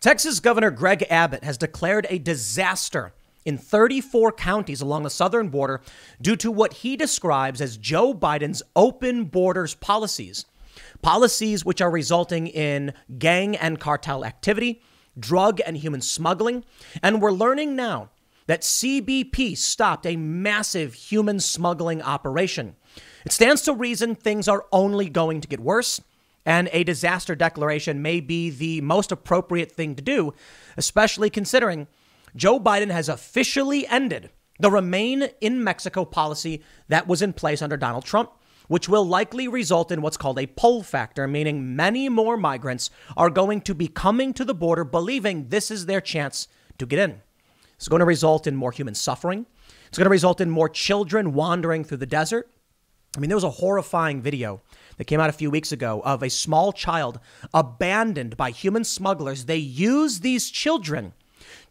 Texas Governor Greg Abbott has declared a disaster in 34 counties along the southern border due to what he describes as Joe Biden's open borders policies. Policies which are resulting in gang and cartel activity, drug and human smuggling. And we're learning now that CBP stopped a massive human smuggling operation. It stands to reason things are only going to get worse, and a disaster declaration may be the most appropriate thing to do, especially considering Joe Biden has officially ended the Remain in Mexico policy that was in place under Donald Trump, which will likely result in what's called a pull factor, meaning many more migrants are going to be coming to the border believing this is their chance to get in. It's going to result in more human suffering. It's going to result in more children wandering through the desert. I mean, there was a horrifying video that came out a few weeks ago of a small child abandoned by human smugglers. They use these children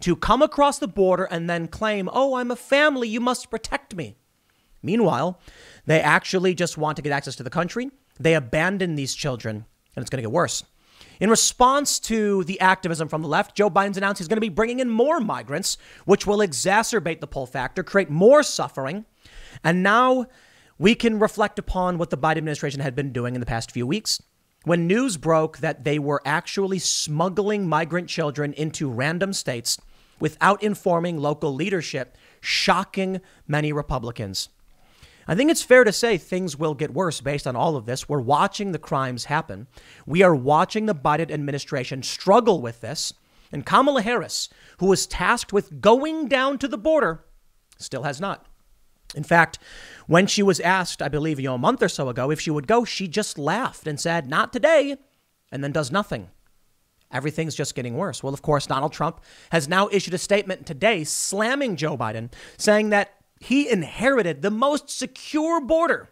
to come across the border and then claim, oh, I'm a family, you must protect me. Meanwhile, they actually just want to get access to the country. They abandon these children, and it's going to get worse. In response to the activism from the left, Joe Biden's announced he's going to be bringing in more migrants, which will exacerbate the pull factor, create more suffering. And now we can reflect upon what the Biden administration had been doing in the past few weeks. When news broke that they were actually smuggling migrant children into random states without informing local leadership, shocking many Republicans. I think it's fair to say things will get worse based on all of this. We're watching the crimes happen. We are watching the Biden administration struggle with this. And Kamala Harris, who was tasked with going down to the border, still has not. In fact, when she was asked, I believe, a month or so ago, if she would go, she just laughed and said, not today, and then does nothing. Everything's just getting worse. Well, of course, Donald Trump has now issued a statement today slamming Joe Biden, saying that he inherited the most secure border.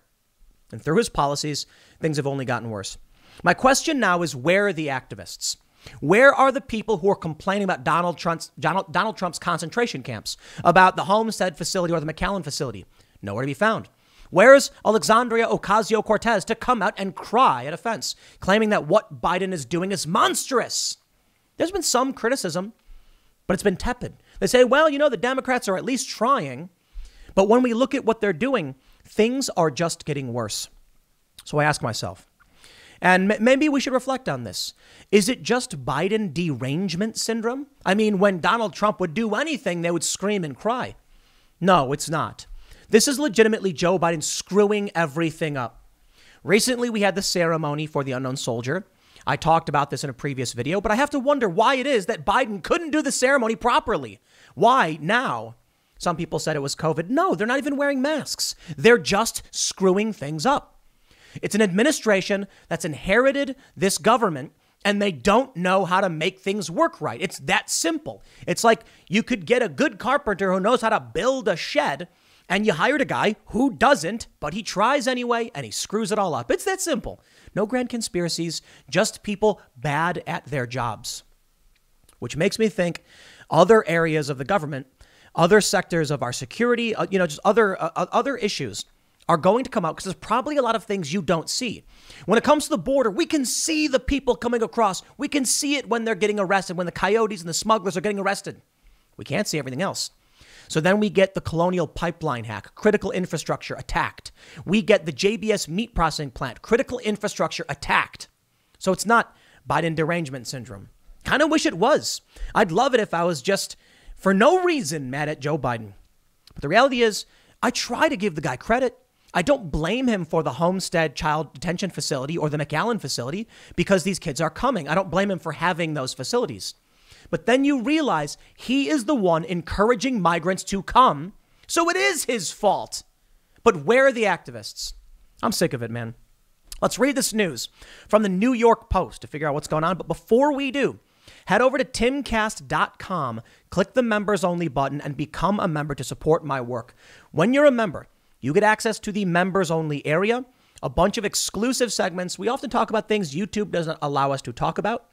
And through his policies, things have only gotten worse. My question now is, where are the activists? Where are the people who are complaining about Donald Trump's concentration camps, about the Homestead facility or the McAllen facility? Nowhere to be found. Where's Alexandria Ocasio-Cortez to come out and cry at a fence, claiming that what Biden is doing is monstrous? There's been some criticism, but it's been tepid. They say, well, the Democrats are at least trying. But when we look at what they're doing, things are just getting worse. So I ask myself, and maybe we should reflect on this. Is it just Biden derangement syndrome? I mean, when Donald Trump would do anything, they would scream and cry. No, it's not. This is legitimately Joe Biden screwing everything up. Recently, we had the ceremony for the unknown soldier. I talked about this in a previous video, but I have to wonder why it is that Biden couldn't do the ceremony properly. Why now? Some people said it was COVID. No, they're not even wearing masks. They're just screwing things up. It's an administration that's inherited this government, and they don't know how to make things work right. It's that simple. It's like you could get a good carpenter who knows how to build a shed, and you hired a guy who doesn't, but he tries anyway, and he screws it all up. It's that simple. No grand conspiracies, just people bad at their jobs. Which makes me think other areas of the government, other sectors of our security, just other issues are going to come out because there's probably a lot of things you don't see. When it comes to the border, we can see the people coming across. We can see it when they're getting arrested, when the coyotes and the smugglers are getting arrested. We can't see everything else. So then we get the Colonial Pipeline hack, critical infrastructure attacked. We get the JBS meat processing plant, critical infrastructure attacked. So it's not Biden derangement syndrome. Kind of wish it was. I'd love it if I was just, for no reason, mad at Joe Biden. But the reality is, I try to give the guy credit. I don't blame him for the Homestead Child Detention Facility or the McAllen facility because these kids are coming. I don't blame him for having those facilities. But then you realize he is the one encouraging migrants to come. So it is his fault. But where are the activists? I'm sick of it, man. Let's read this news from the New York Post to figure out what's going on. But before we do, head over to timcast.com, click the members only button and become a member to support my work. When you're a member, you get access to the members only area, a bunch of exclusive segments. We often talk about things YouTube doesn't allow us to talk about.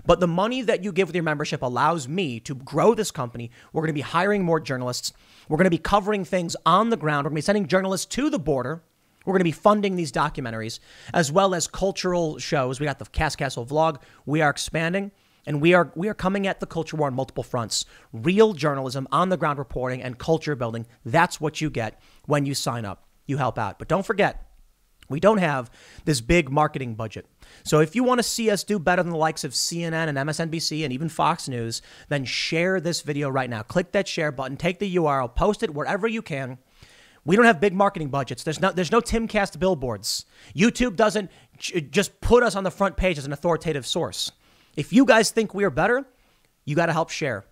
But the money that you give with your membership allows me to grow this company. We're going to be hiring more journalists. We're going to be covering things on the ground. We're going to be sending journalists to the border. We're going to be funding these documentaries as well as cultural shows. We got the Cass Castle vlog. We are expanding. And we are coming at the culture war on multiple fronts. Real journalism, on the ground reporting, and culture building. That's what you get when you sign up. You help out. But don't forget, we don't have this big marketing budget. So if you want to see us do better than the likes of CNN and MSNBC and even Fox News, then share this video right now. Click that share button, take the URL, post it wherever you can. We don't have big marketing budgets. There's no Timcast billboards. YouTube doesn't just put us on the front page as an authoritative source. If you guys think we are better, you got to help share.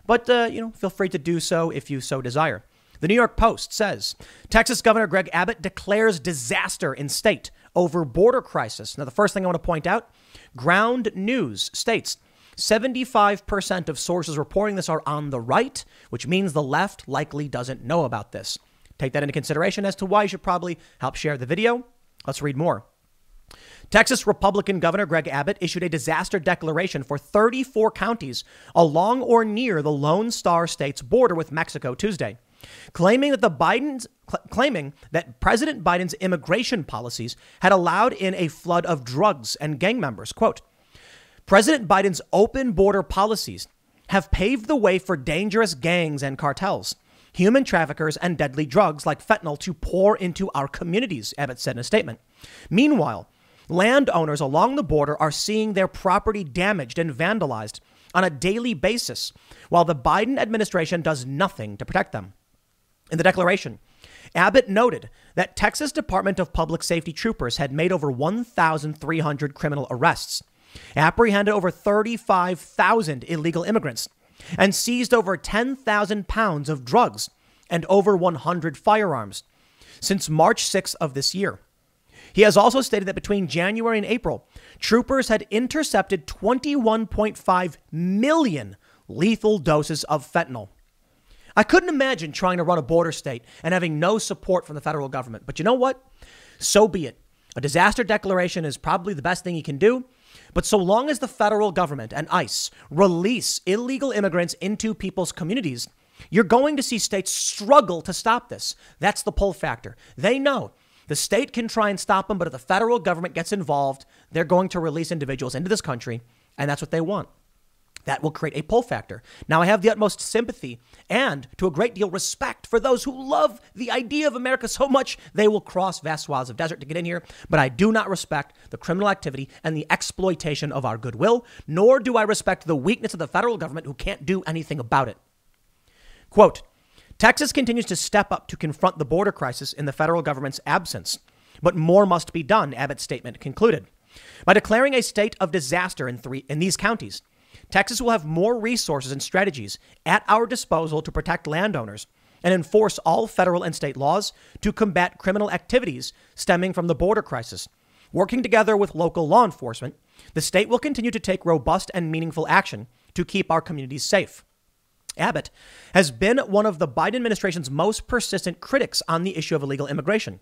But, feel free to do so if you so desire. The New York Post says Texas Governor Greg Abbott declares disaster in state over border crisis. Now, the first thing I want to point out, Ground News states 75% of sources reporting this are on the right, which means the left likely doesn't know about this. Take that into consideration as to why you should probably help share the video. Let's read more. Texas Republican Governor Greg Abbott issued a disaster declaration for 34 counties along or near the Lone Star State's border with Mexico Tuesday, claiming that President Biden's immigration policies had allowed in a flood of drugs and gang members. Quote, President Biden's open border policies have paved the way for dangerous gangs and cartels, human traffickers, and deadly drugs like fentanyl to pour into our communities, Abbott said in a statement. Meanwhile, landowners along the border are seeing their property damaged and vandalized on a daily basis, while the Biden administration does nothing to protect them. In the declaration, Abbott noted that Texas Department of Public Safety troopers had made over 1,300 criminal arrests, apprehended over 35,000 illegal immigrants, and seized over 10,000 pounds of drugs and over 100 firearms since March 6th of this year. He has also stated that between January and April, troopers had intercepted 21.5 million lethal doses of fentanyl. I couldn't imagine trying to run a border state and having no support from the federal government. But you know what? So be it. A disaster declaration is probably the best thing you can do. But so long as the federal government and ICE release illegal immigrants into people's communities, you're going to see states struggle to stop this. That's the pull factor. They know the state can try and stop them, but if the federal government gets involved, they're going to release individuals into this country, and that's what they want. That will create a pull factor. Now, I have the utmost sympathy and, to a great deal, respect for those who love the idea of America so much they will cross vast swaths of desert to get in here. But I do not respect the criminal activity and the exploitation of our goodwill, nor do I respect the weakness of the federal government who can't do anything about it. Quote, Texas continues to step up to confront the border crisis in the federal government's absence, but more must be done, Abbott's statement concluded. By declaring a state of disaster in these counties, Texas will have more resources and strategies at our disposal to protect landowners and enforce all federal and state laws to combat criminal activities stemming from the border crisis. Working together with local law enforcement, the state will continue to take robust and meaningful action to keep our communities safe. Abbott has been one of the Biden administration's most persistent critics on the issue of illegal immigration.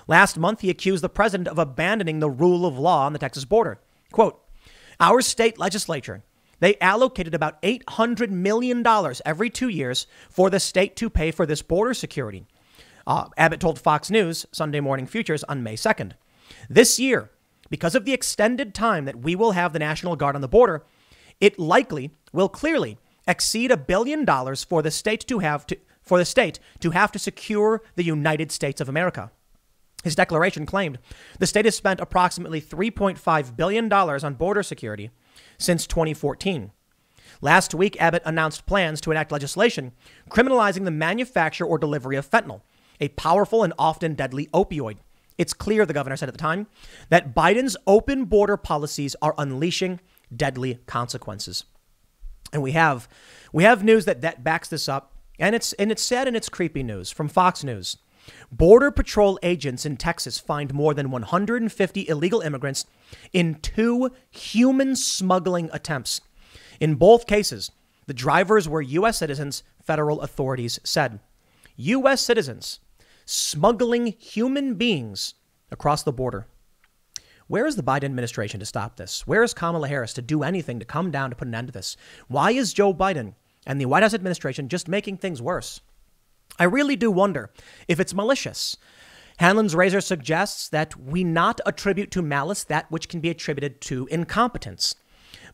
Last month, he accused the president of abandoning the rule of law on the Texas border. Quote, our state legislature, they allocated about $800 million every 2 years for the state to pay for this border security. Abbott told Fox News Sunday Morning Futures on May 2nd. This year, because of the extended time that we will have the National Guard on the border, it likely will clearly exceed $1 billion for the state to have to secure the United States of America. His declaration claimed the state has spent approximately $3.5 billion on border security since 2014. Last week, Abbott announced plans to enact legislation criminalizing the manufacture or delivery of fentanyl, a powerful and often deadly opioid. It's clear, the governor said at the time, that Biden's open border policies are unleashing deadly consequences. And we have news that backs this up, and it's sad and it's creepy news from Fox News. Border Patrol agents in Texas find more than 150 illegal immigrants in 2 human smuggling attempts. In both cases, the drivers were U.S. citizens, federal authorities said. U.S. citizens smuggling human beings across the border. Where is the Biden administration to stop this? Where is Kamala Harris to do anything to come down to put an end to this? Why is Joe Biden and the White House administration just making things worse? I really do wonder if it's malicious. Hanlon's razor suggests that we not attribute to malice that which can be attributed to incompetence.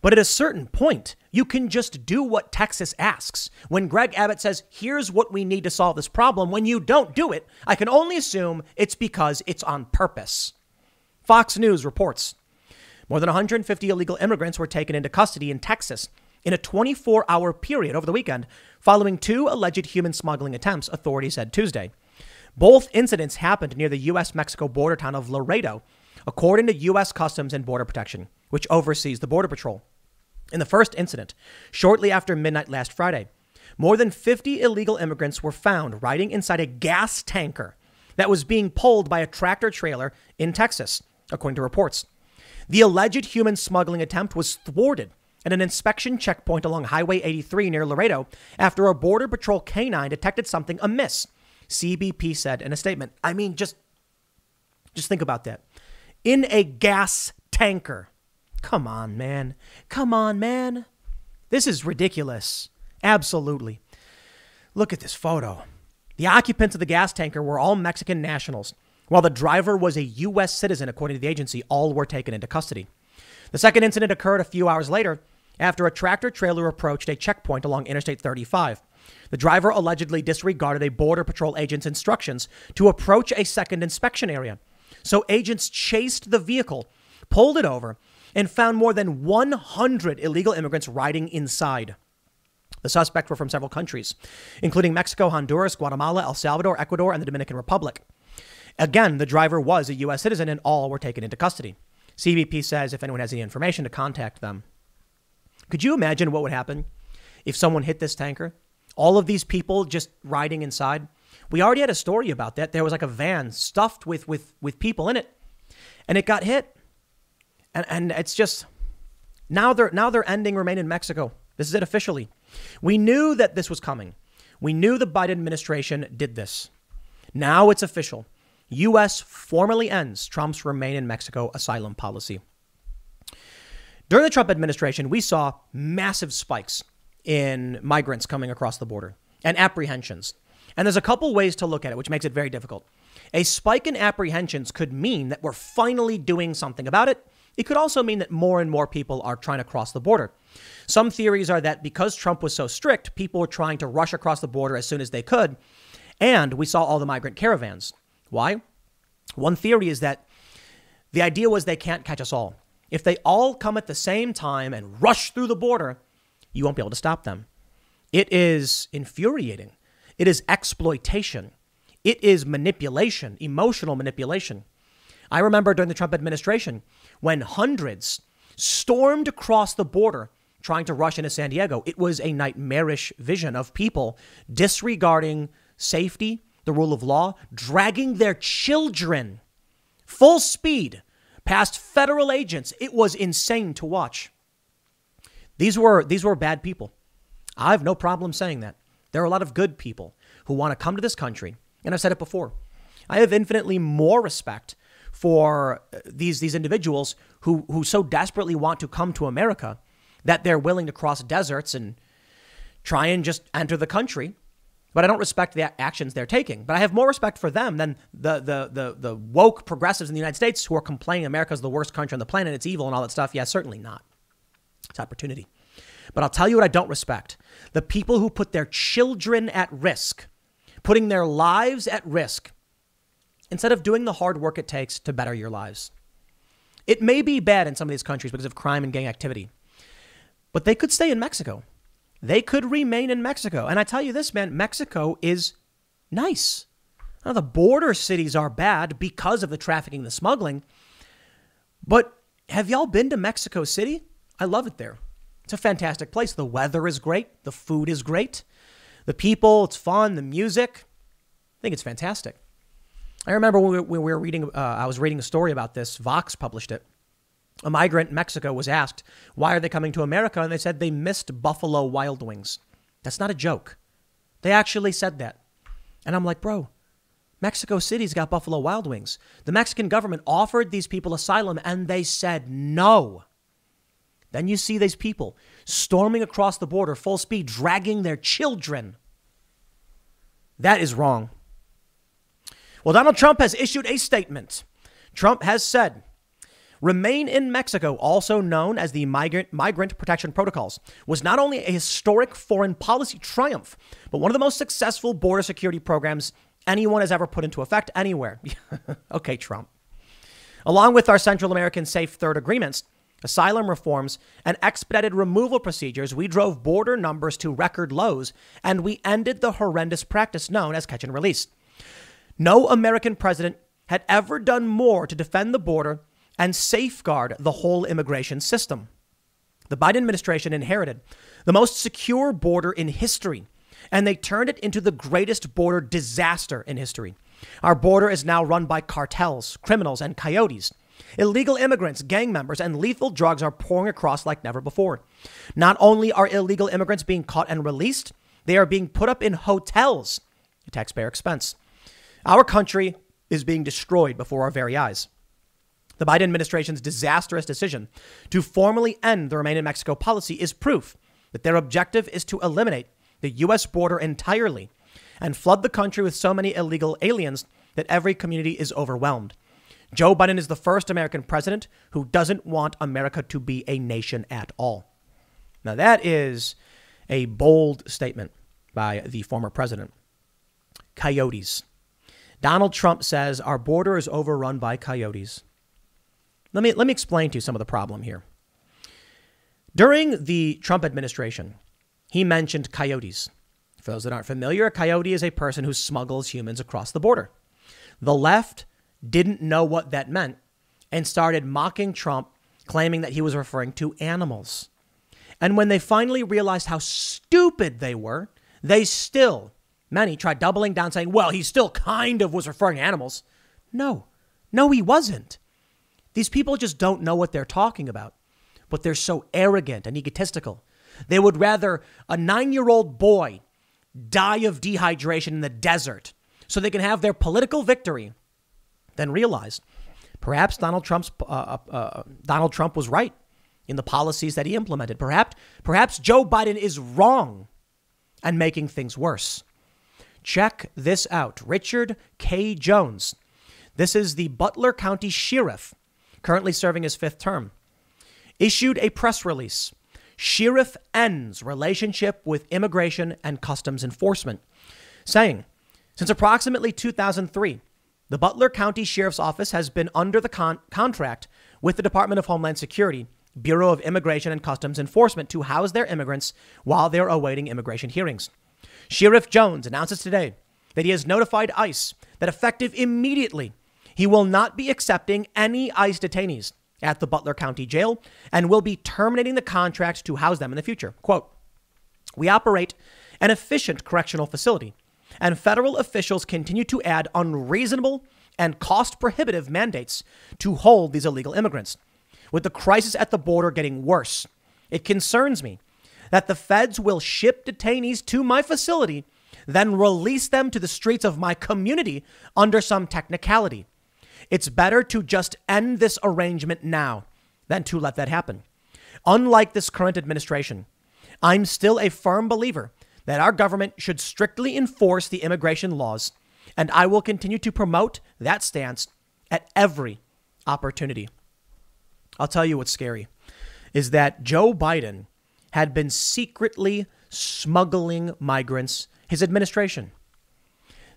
But at a certain point, you can just do what Texas asks. When Greg Abbott says, here's what we need to solve this problem, when you don't do it, I can only assume it's because it's on purpose. Fox News reports more than 150 illegal immigrants were taken into custody in Texas in a 24-hour period over the weekend following 2 alleged human smuggling attempts, authorities said Tuesday. Both incidents happened near the U.S.-Mexico border town of Laredo, according to U.S. Customs and Border Protection, which oversees the Border Patrol. In the first incident, shortly after midnight last Friday, more than 50 illegal immigrants were found riding inside a gas tanker that was being pulled by a tractor trailer in Texas, according to reports. The alleged human smuggling attempt was thwarted at an inspection checkpoint along Highway 83 near Laredo after a Border Patrol canine detected something amiss, CBP said in a statement. I mean, just think about that. In a gas tanker. Come on, man. Come on, man. This is ridiculous. Absolutely. Look at this photo. The occupants of the gas tanker were all Mexican nationals, while the driver was a U.S. citizen, according to the agency. All were taken into custody. The second incident occurred a few hours later after a tractor trailer approached a checkpoint along Interstate 35. The driver allegedly disregarded a Border Patrol agent's instructions to approach a second inspection area. So agents chased the vehicle, pulled it over, and found more than 100 illegal immigrants riding inside. The suspects were from several countries, including Mexico, Honduras, Guatemala, El Salvador, Ecuador, and the Dominican Republic. Again, the driver was a U.S. citizen and all were taken into custody. CBP says if anyone has any information to contact them. Could you imagine what would happen if someone hit this tanker? All of these people just riding inside. We already had a story about that. There was like a van stuffed with people in it, and it got hit. And it's just now they're ending remain in Mexico. This is it officially. We knew that this was coming. We knew the Biden administration did this. Now it's official. U.S. formally ends Trump's remain in Mexico asylum policy. During the Trump administration, we saw massive spikes in migrants coming across the border and apprehensions. And there's a couple ways to look at it, which makes it very difficult. A spike in apprehensions could mean that we're finally doing something about it. It could also mean that more and more people are trying to cross the border. Some theories are that because Trump was so strict, people were trying to rush across the border as soon as they could. And we saw all the migrant caravans. Why? One theory is that the idea was they can't catch us all. If they all come at the same time and rush through the border, you won't be able to stop them. It is infuriating. It is exploitation. It is manipulation, emotional manipulation. I remember during the Trump administration when hundreds stormed across the border trying to rush into San Diego. It was a nightmarish vision of people disregarding safety, the rule of law, dragging their children full speed past federal agents. It was insane to watch. These were bad people. I have no problem saying that. There are a lot of good people who want to come to this country. And I've said it before. I have infinitely more respect for these individuals who so desperately want to come to America that they're willing to cross deserts and try and just enter the country. But I don't respect the actions they're taking. But I have more respect for them than the woke progressives in the United States who are complaining America's the worst country on the planet. It's evil and all that stuff. Yeah, certainly not. It's opportunity. But I'll tell you what I don't respect. The people who put their children at risk, putting their lives at risk, instead of doing the hard work it takes to better your lives. It may be bad in some of these countries because of crime and gang activity, but they could stay in Mexico. They could remain in Mexico. And I tell you this, man, Mexico is nice. Now, the border cities are bad because of the trafficking and the smuggling. But have y'all been to Mexico City? I love it there. It's a fantastic place. The weather is great. The food is great. The people, it's fun. The music. I think it's fantastic. I remember when we were reading, I was reading a story about this. Vox published it. A migrant in Mexico was asked, why are they coming to America? And they said they missed Buffalo Wild Wings. That's not a joke. They actually said that. And I'm like, bro, Mexico City's got Buffalo Wild Wings. The Mexican government offered these people asylum and they said no. Then you see these people storming across the border full speed, dragging their children. That is wrong. Well, Donald Trump has issued a statement. Trump has said, Remain in Mexico, also known as the Migrant Protection Protocols, was not only a historic foreign policy triumph, but one of the most successful border security programs anyone has ever put into effect anywhere. Okay, Trump. Along with our Central American Safe Third agreements, asylum reforms, and expedited removal procedures, we drove border numbers to record lows, and we ended the horrendous practice known as catch and release. No American president had ever done more to defend the border and safeguard the whole immigration system. The Biden administration inherited the most secure border in history, and they turned it into the greatest border disaster in history. Our border is now run by cartels, criminals, and coyotes. Illegal immigrants, gang members, and lethal drugs are pouring across like never before. Not only are illegal immigrants being caught and released, they are being put up in hotels at taxpayer expense. Our country is being destroyed before our very eyes. The Biden administration's disastrous decision to formally end the Remain in Mexico policy is proof that their objective is to eliminate the U.S. border entirely and flood the country with so many illegal aliens that every community is overwhelmed. Joe Biden is the first American president who doesn't want America to be a nation at all. Now, that is a bold statement by the former president. Coyotes. Donald Trump says our border is overrun by coyotes. Let me explain to you some of the problem here. During the Trump administration, he mentioned coyotes. For those that aren't familiar, a coyote is a person who smuggles humans across the border. The left didn't know what that meant and started mocking Trump, claiming that he was referring to animals. And when they finally realized how stupid they were, many tried doubling down saying, well, he still kind of was referring to animals. No, he wasn't. These people just don't know what they're talking about, but they're so arrogant and egotistical. They would rather a 9-year-old boy die of dehydration in the desert so they can have their political victory than realize perhaps Donald Trump was right in the policies that he implemented. Perhaps Joe Biden is wrong and making things worse. Check this out. Richard K. Jones. This is the Butler County Sheriff, currently serving his 5th term, issued a press release. Sheriff ends relationship with immigration and customs enforcement, saying, since approximately 2003, the Butler County Sheriff's Office has been under the contract with the Department of Homeland Security, Bureau of Immigration and Customs Enforcement to house their immigrants while they're awaiting immigration hearings. Sheriff Jones announces today that he has notified ICE that effective immediately, he will not be accepting any ICE detainees at the Butler County Jail and will be terminating the contract to house them in the future. Quote, we operate an efficient correctional facility, and federal officials continue to add unreasonable and cost-prohibitive mandates to hold these illegal immigrants. With the crisis at the border getting worse, it concerns me that the feds will ship detainees to my facility, then release them to the streets of my community under some technicality. It's better to just end this arrangement now than to let that happen. Unlike this current administration, I'm still a firm believer that our government should strictly enforce the immigration laws, and I will continue to promote that stance at every opportunity. I'll tell you what's scary is that Joe Biden had been secretly smuggling migrants, his administration.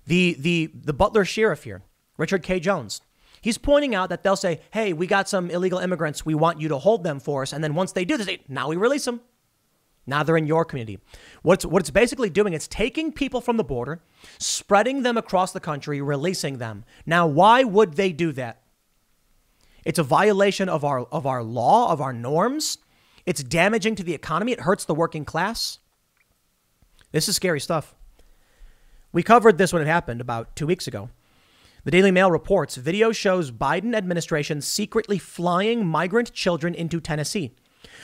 The Butler sheriff here, Richard K. Jones, he's pointing out that they'll say, hey, we got some illegal immigrants. We want you to hold them for us. And then once they do, they say, now we release them. Now they're in your community. What it's basically doing, it's taking people from the border, spreading them across the country, releasing them. Now, why would they do that? It's a violation of our law, of our norms. It's damaging to the economy. It hurts the working class. This is scary stuff. We covered this when it happened about 2 weeks ago. The Daily Mail reports video shows Biden administration secretly flying migrant children into Tennessee,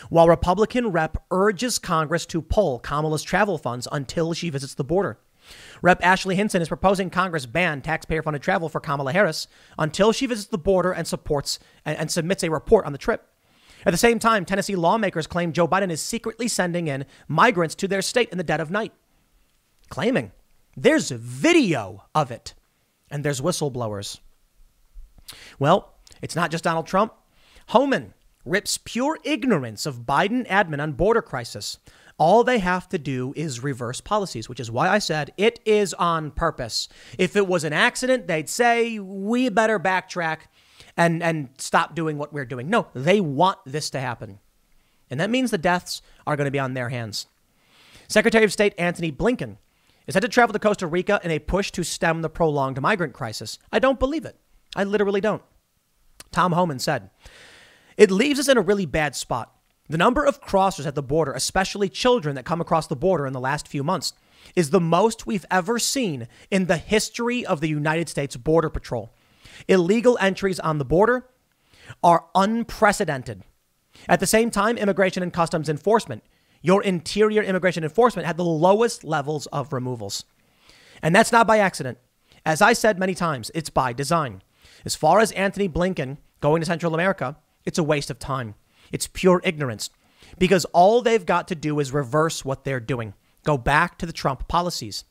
while Republican rep urges Congress to pull Kamala's travel funds until she visits the border. Rep. Ashley Hinson is proposing Congress ban taxpayer-funded travel for Kamala Harris until she visits the border and supports and submits a report on the trip. At the same time, Tennessee lawmakers claim Joe Biden is secretly sending in migrants to their state in the dead of night, claiming there's video of it and there's whistleblowers. Well, it's not just Donald Trump. Homan rips pure ignorance of Biden admin on border crisis. All they have to do is reverse policies, which is why I said it is on purpose. If it was an accident, they'd say we better backtrack and stop doing what we're doing. No, they want this to happen. And that means the deaths are going to be on their hands. Secretary of State Antony Blinken is set to travel to Costa Rica in a push to stem the prolonged migrant crisis. I don't believe it. I literally don't. Tom Homan said, "It leaves us in a really bad spot. The number of crossers at the border, especially children that come across the border in the last few months, is the most we've ever seen in the history of the United States Border Patrol. Illegal entries on the border are unprecedented. At the same time, Immigration and Customs Enforcement, your interior immigration enforcement, had the lowest levels of removals. And that's not by accident. As I said many times, it's by design. As far as Antony Blinken going to Central America, it's a waste of time. It's pure ignorance, because all they've got to do is reverse what they're doing. Go back to the Trump policies.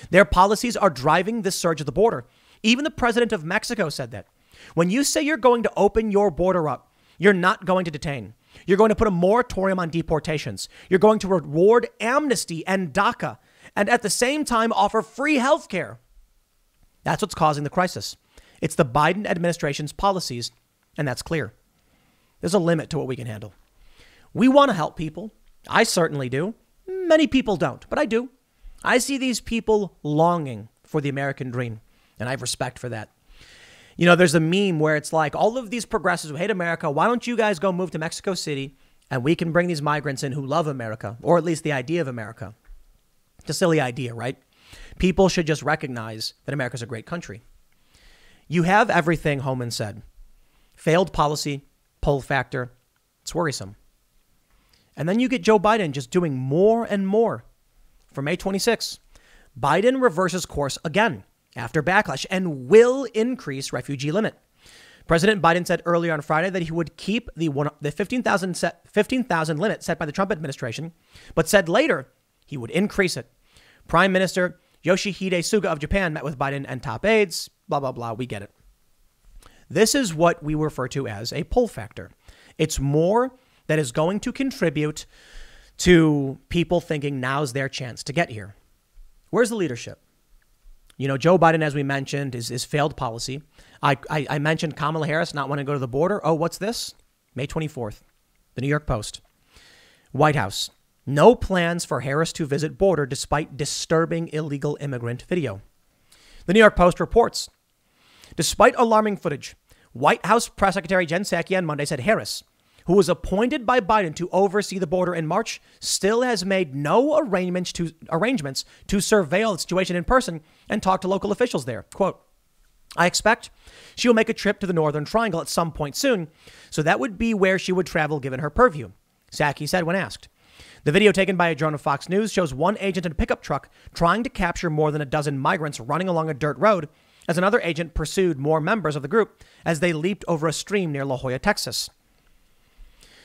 Their policies are driving this surge at the border. Even the president of Mexico said that. When you say you're going to open your border up, you're not going to detain. You're going to put a moratorium on deportations. You're going to reward amnesty and DACA, and at the same time offer free health care. That's what's causing the crisis. It's the Biden administration's policies, and that's clear. There's a limit to what we can handle. We want to help people. I certainly do. Many people don't, but I do. I see these people longing for the American dream, and I have respect for that. You know, there's a meme where it's like, all of these progressives who hate America, why don't you guys go move to Mexico City and we can bring these migrants in who love America, or at least the idea of America. It's a silly idea, right? People should just recognize that America's a great country. You have everything Homan said. Failed policy, pull factor. It's worrisome. And then you get Joe Biden just doing more and more. For May 26, Biden reverses course again after backlash and will increase refugee limit. President Biden said earlier on Friday that he would keep the 15,000 limit set by the Trump administration, but said later he would increase it. Prime Minister Yoshihide Suga of Japan met with Biden and top aides. Blah, blah, blah. We get it. This is what we refer to as a pull factor. It's more that is going to contribute to people thinking now's their chance to get here. Where's the leadership? You know, Joe Biden, as we mentioned, is failed policy. I mentioned Kamala Harris not wanting to go to the border. Oh, what's this? May 24th, the New York Post. White House. No plans for Harris to visit border despite disturbing illegal immigrant video. The New York Post reports, despite alarming footage, White House Press Secretary Jen Psaki on Monday said Harris, who was appointed by Biden to oversee the border in March, still has made no arrangements to surveil the situation in person and talk to local officials there. Quote, I expect she will make a trip to the Northern Triangle at some point soon, so that would be where she would travel given her purview, Psaki said when asked. The video taken by a drone of Fox News shows one agent in a pickup truck trying to capture more than a dozen migrants running along a dirt road as another agent pursued more members of the group as they leaped over a stream near La Jolla, Texas.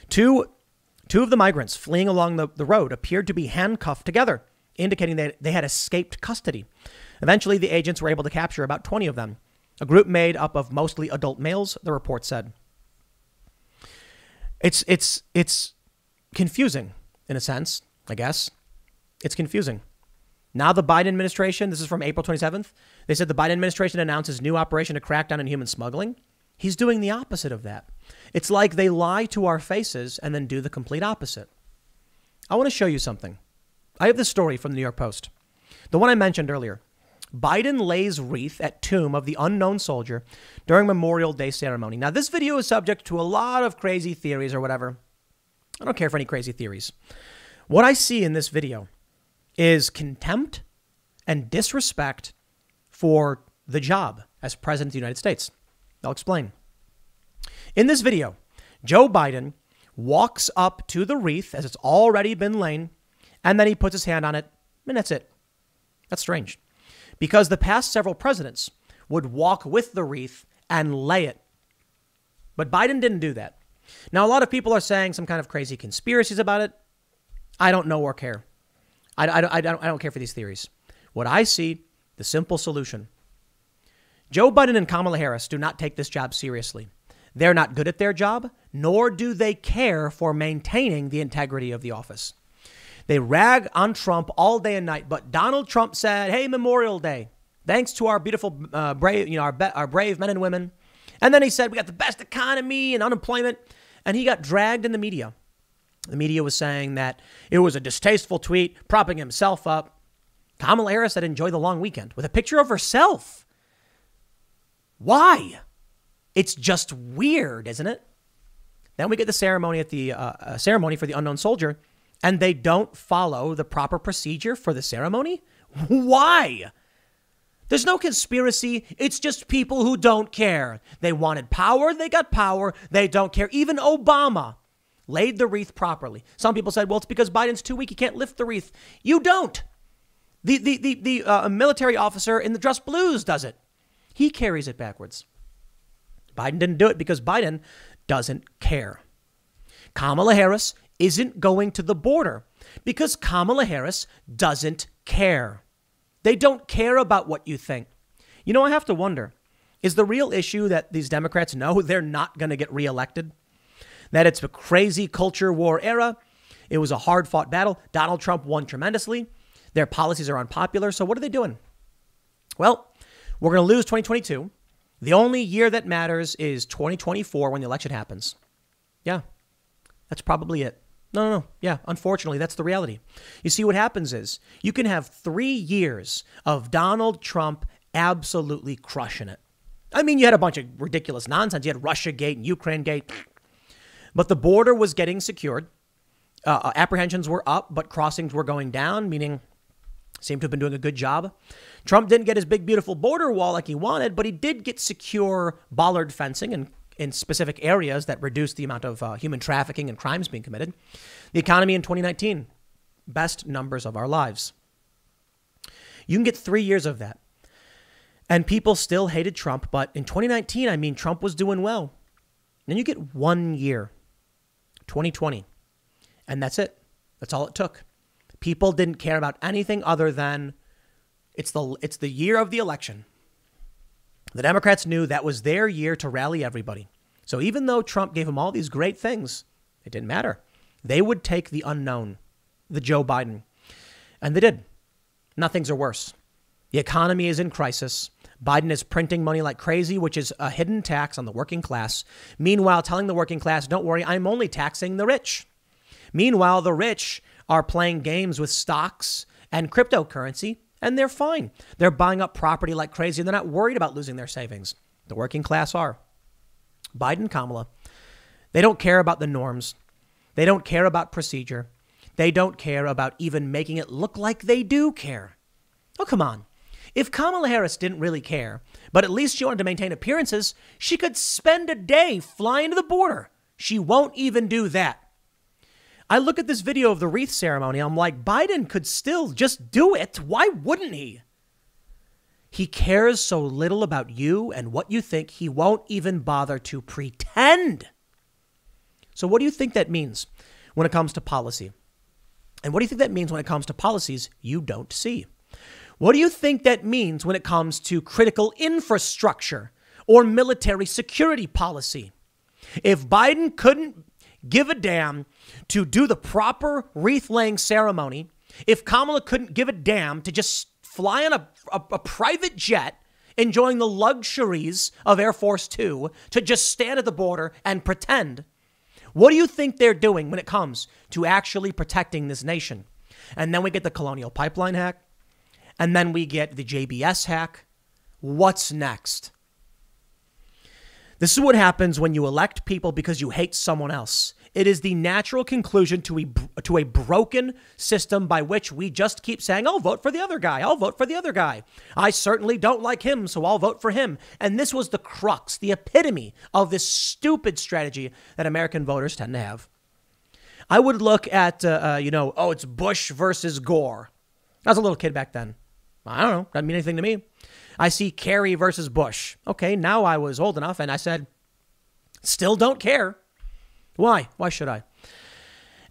Two of the migrants fleeing along the road appeared to be handcuffed together, indicating that they had escaped custody. Eventually, the agents were able to capture about 20 of them, a group made up of mostly adult males, the report said. It's confusing in a sense, I guess. It's confusing. Now the Biden administration, this is from April 27th, they said the Biden administration announces new operation to crack down on human smuggling. He's doing the opposite of that. It's like they lie to our faces and then do the complete opposite. I want to show you something. I have this story from the New York Post. The one I mentioned earlier. Biden lays wreath at tomb of the unknown soldier during Memorial Day ceremony. Now, this video is subject to a lot of crazy theories or whatever. I don't care for any crazy theories. What I see in this video is contempt and disrespect for the job as president of the United States. I'll explain. In this video, Joe Biden walks up to the wreath as it's already been laid, and then he puts his hand on it, and that's it. That's strange, because the past several presidents would walk with the wreath and lay it. But Biden didn't do that. Now, a lot of people are saying some kind of crazy conspiracies about it. I don't know or care. I don't care for these theories. What I see, the simple solution. Joe Biden and Kamala Harris do not take this job seriously. They're not good at their job. nor do they care for maintaining the integrity of the office. They rag on Trump all day and night, but Donald Trump said, hey, Memorial Day, thanks to our beautiful, brave, our brave men and women. And then he said, we got the best economy and unemployment. And he got dragged in the media. The media was saying that it was a distasteful tweet, propping himself up. Kamala Harris said, enjoy the long weekend with a picture of herself. Why? It's just weird, isn't it? Then we get the ceremony at the ceremony for the unknown soldier, and they don't follow the proper procedure for the ceremony. Why? There's no conspiracy. It's just people who don't care. They wanted power. They got power. They don't care. Even Obama laid the wreath properly. Some people said, well, it's because Biden's too weak. He can't lift the wreath. You don't. The military officer in the dress blues does it. He carries it backwards. Biden didn't do it because Biden doesn't care. Kamala Harris isn't going to the border because Kamala Harris doesn't care. They don't care about what you think. You know, I have to wonder, is the real issue that these Democrats know they're not going to get reelected? That it's a crazy culture war era. It was a hard fought battle. Donald Trump won tremendously. Their policies are unpopular. So what are they doing? Well, we're going to lose 2022. The only year that matters is 2024 when the election happens. Yeah, that's probably it. No. Yeah, unfortunately, that's the reality. You see, what happens is you can have 3 years of Donald Trump absolutely crushing it. I mean, you had a bunch of ridiculous nonsense. You had Russiagate and Ukrainegate. But the border was getting secured. Apprehensions were up, but crossings were going down, meaning seemed to have been doing a good job. Trump didn't get his big, beautiful border wall like he wanted, but he did get secure bollard fencing in specific areas that reduced the amount of human trafficking and crimes being committed. The economy in 2019, best numbers of our lives. You can get 3 years of that. And people still hated Trump, but in 2019, I mean, Trump was doing well. Then you get 1 year, 2020, and that's it. That's all it took. People didn't care about anything other than it's the year of the election. The Democrats knew that was their year to rally everybody. So even though Trump gave them all these great things, it didn't matter. They would take the unknown, the Joe Biden. And they did. Nothing's worse. The economy is in crisis. Biden is printing money like crazy, which is a hidden tax on the working class. Meanwhile, telling the working class, don't worry, I'm only taxing the rich. Meanwhile, the rich are playing games with stocks and cryptocurrency, and they're fine. They're buying up property like crazy, and they're not worried about losing their savings. The working class are. Biden, Kamala, they don't care about the norms. They don't care about procedure. They don't care about even making it look like they do care. Oh, come on. If Kamala Harris didn't really care, but at least she wanted to maintain appearances, she could spend a day flying to the border. She won't even do that. I look at this video of the wreath ceremony. I'm like, Biden could still just do it. Why wouldn't he? He cares so little about you and what you think, he won't even bother to pretend. So what do you think that means when it comes to policy? And what do you think that means when it comes to policies you don't see? What do you think that means when it comes to critical infrastructure or military security policy? If Biden couldn't give a damn to do the proper wreath-laying ceremony, if Kamala couldn't give a damn to just fly on a private jet, enjoying the luxuries of Air Force Two, to just stand at the border and pretend, what do you think they're doing when it comes to actually protecting this nation? And then we get the Colonial Pipeline hack. And then we get the JBS hack. What's next? This is what happens when you elect people because you hate someone else. It is the natural conclusion to a broken system by which we just keep saying, I'll vote for the other guy. I'll vote for the other guy. I certainly don't like him, so I'll vote for him. And this was the crux, the epitome of this stupid strategy that American voters tend to have. I would look at, it's Bush versus Gore. I was a little kid back then. I don't know. Doesn't mean anything to me. I see Kerry versus Bush. Okay, now I was old enough and I said, still don't care. Why? Why should I?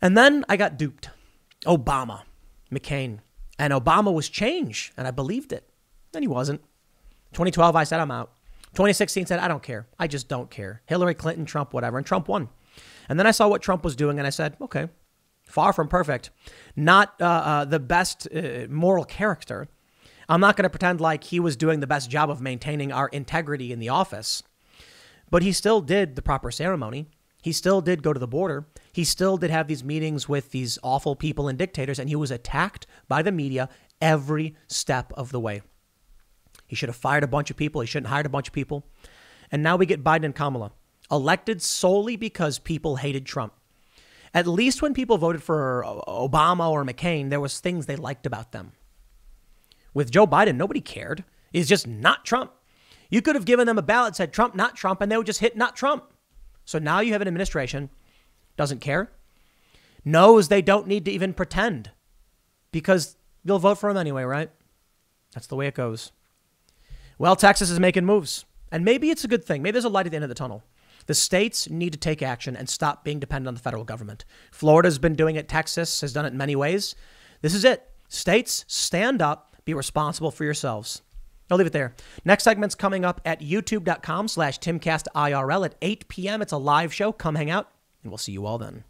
And then I got duped. Obama, McCain. And Obama was change, and I believed it. Then he wasn't. 2012, I said, I'm out. 2016 said, I don't care. I just don't care. Hillary Clinton, Trump, whatever. And Trump won. And then I saw what Trump was doing and I said, okay, far from perfect, not the best moral character. I'm not going to pretend like he was doing the best job of maintaining our integrity in the office, but he still did the proper ceremony. He still did go to the border. He still did have these meetings with these awful people and dictators, and he was attacked by the media every step of the way. He should have fired a bunch of people. He shouldn't have hired a bunch of people. And now we get Biden and Kamala, elected solely because people hated Trump. At least when people voted for Obama or McCain, there was things they liked about them. With Joe Biden, nobody cared. He's just not Trump. You could have given them a ballot that said Trump, not Trump, and they would just hit not Trump. So now you have an administration, doesn't care, knows they don't need to even pretend because they'll vote for him anyway, right? That's the way it goes. Well, Texas is making moves, and maybe it's a good thing. Maybe there's a light at the end of the tunnel. The states need to take action and stop being dependent on the federal government. Florida's been doing it. Texas has done it in many ways. This is it. States, stand up, be responsible for yourselves. I'll leave it there. Next segment's coming up at youtube.com/TimCastIRL at 8 p.m. It's a live show. Come hang out, and we'll see you all then.